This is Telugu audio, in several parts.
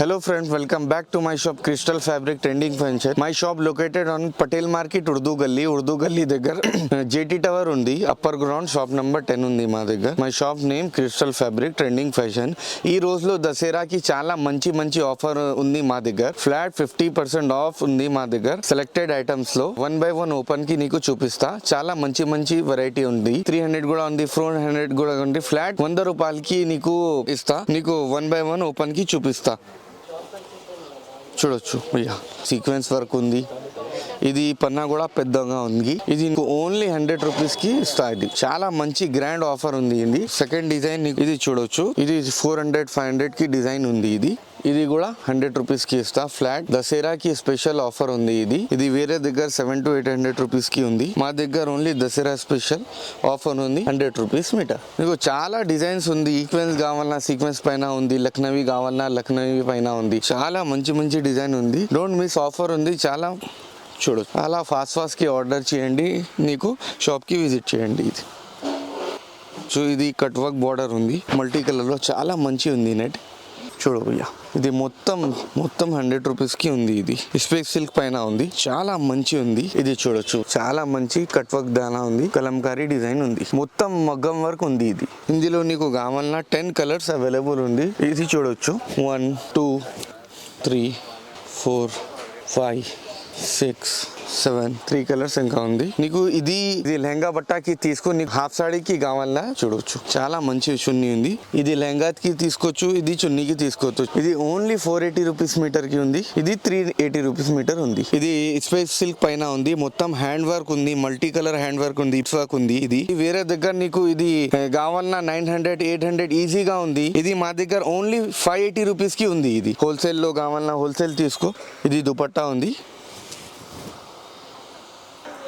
Hello friends, welcome back to my shop Crystal Fabric Trending Furniture. My shop located on Patel Market, Urdu Galli దగ్గర JT Tower ఉంది. అప్పర్ గ్రౌండ్ షాప్ నంబర్ 10 ఉంది మా దగ్గర. My shop name crystal fabric trending fashion. ఈ రోజులో దసరాకి చాలా మంచి ఆఫర్ ఉంది మా దగ్గర. ఫ్లాట్ 50% ఆఫ్ ఉంది మా దగ్గర. సెలెక్టెడ్ ఐటమ్స్ లో 1 by 1 ఓపెన్ కి నీకు చూపిస్తా. చాలా మంచి వెరైటీ ఉంది. 300 కూడా ఉంది, 400 కూడా ఉంది. ఫ్లాట్ 100 రూపాయలకి నీకు ఇస్తా. నీకు 1 by 1 ఓపెన్ కి చూపిస్తా. చూడొచ్చు భయ్యా, సీక్వెన్స్ వర్క్ ఉంది. ఇది పన్నా కూడా పెద్దగా ఉంది. ఇది ఓన్లీ 100 రూపీస్ కి ఇస్తా. ఇది చాలా మంచి గ్రాండ్ ఆఫర్ ఉంది. ఇది సెకండ్ డిజైన్ ఇది చూడొచ్చు. ఇది 400-500 కి డిజైన్ ఉంది. ఇది కూడా 100 రూపీస్ కి ఇస్తా. ఫ్లాట్ దసరాకి స్పెషల్ ఆఫర్ ఉంది. ఇది వేరే దగ్గర 700-800 రూపీస్ కి ఉంది. మా దగ్గర ఓన్లీ దసరా స్పెషల్ ఆఫర్ ఉంది, 100 రూపీస్ మీటర్. మీకు చాలా డిజైన్స్ ఉంది. సీక్వెన్స్ కావాలన్నా సీక్వెన్స్ పైన ఉంది, లక్నవీ కావాలన్నా లక్నవీ పైన ఉంది. చాలా మంచి డిజైన్ ఉంది. డోంట్ మిస్ ఆఫర్ ఉంది. చాలా చూడొచ్చు. అలా ఫాస్ట్ కి ఆర్డర్ చేయండి, నీకు షాప్ కి విజిట్ చేయండి. ఇది కట్ వర్క్ బార్డర్ ఉంది, మల్టీ కలర్ లో చాలా మంచి ఉంది. నెట్ చూడు భయ్యా, ఇది మొత్తం 100 రూపీస్ కి ఉంది. ఇది స్పేస్ సిల్క్ పైన ఉంది, చాలా మంచి ఉంది. ఇది చూడొచ్చు, చాలా మంచి కట్ వర్క్ దానా ఉంది, కలంకారీ డిజైన్ ఉంది, మొత్తం మగ్గం వర్క్ ఉంది. ఇందులో నీకు కావాలన్నా 10 కలర్స్ అవైలబుల్ ఉంది. ఇది చూడొచ్చు, 1 2 3 4 5 6 7 3 కలర్స్ ఇంకా ఉంది. నీకు ఇది లెహంగా బట్టాకి తీసుకొని నీకు హాఫ్ సాడీకి కావాలన్నా చూడొచ్చు. చాలా మంచి చున్నీ ఉంది. ఇది లెహంగాకి తీసుకోవచ్చు, ఇది చున్నీకి తీసుకోవచ్చు. ఇది ఓన్లీ 480 రూపీస్ మీటర్ కి ఉంది. ఇది 380 రూపీస్ మీటర్ ఉంది. ఇది స్పేస్ సిల్క్ పైన ఉంది, మొత్తం హ్యాండ్ వర్క్ ఉంది, మల్టీ కలర్ హ్యాండ్ వర్క్ ఉంది, ఇట్స్ వర్క్ ఉంది. ఇది వేరే దగ్గర నీకు ఇది కావాలన్నా 900-800 ఈజీగా ఉంది. ఇది మా దగ్గర ఓన్లీ 580 రూపీస్ కి ఉంది. ఇది హోల్సేల్ లో కావాలన్నా హోల్సేల్ తీసుకో. ఇది దుపట్టా ఉంది.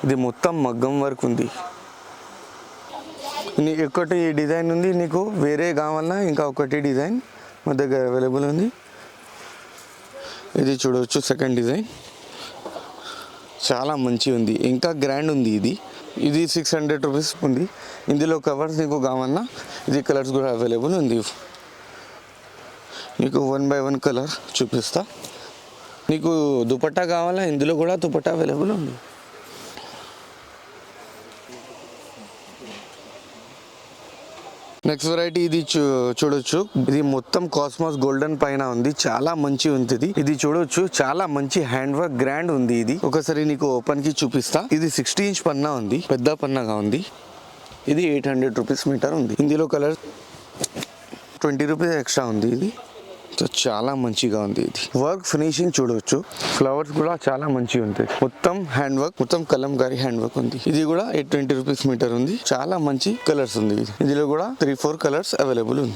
ఇది మొత్తం మగ్గం వర్క్ ఉంది. ఒకటి డిజైన్ ఉంది, నీకు వేరే కావాలన్నా ఇంకా ఒకటి డిజైన్ మా దగ్గర అవైలబుల్ ఉంది. ఇది చూడవచ్చు, సెకండ్ డిజైన్ చాలా మంచి ఉంది, ఇంకా గ్రాండ్ ఉంది. ఇది 600 రూపీస్ ఉంది. ఇందులో కవర్స్ నీకు కావాలన్నా ఇది కలర్స్ కూడా అవైలబుల్ ఉంది. నీకు 1 by 1 కలర్ చూపిస్తా. నీకు దుపట్టా కావాలా, ఇందులో కూడా దుపట్టా అవైలబుల్ ఉంది. నెక్స్ట్ వెరైటీ ఇది చూడొచ్చు. ఇది మొత్తం కాస్మోస్ గోల్డెన్ పైన ఉంది, చాలా మంచి ఉంది. ఇది చూడొచ్చు, చాలా మంచి హ్యాండ్ వర్క్ గ్రాండ్ ఉంది. ఇది ఒకసారి నీకు ఓపెన్ కి చూపిస్తా. ఇది 60 ఇంచ్ పన్నా ఉంది, పెద్ద పన్నాగా ఉంది. ఇది 800 రూపీస్ మీటర్ ఉంది. ఇందులో కలర్ 20 రూపీస్ ఎక్స్ట్రా ఉంది. ఇది చాలా మంచిగా ఉంది. ఇది వర్క్ ఫినిషింగ్ చూడవచ్చు, ఫ్లవర్స్ కూడా చాలా మంచిగా ఉంది. మొత్తం హ్యాండ్ వర్క్, మొత్తం కలంకారీ హ్యాండ్ వర్క్ ఉంది. ఇది కూడా 820 రూపీస్ మీటర్ ఉంది. చాలా మంచి కలర్స్ ఉంది. ఇందులో కూడా 3-4 కలర్స్ అవైలబుల్ ఉంది.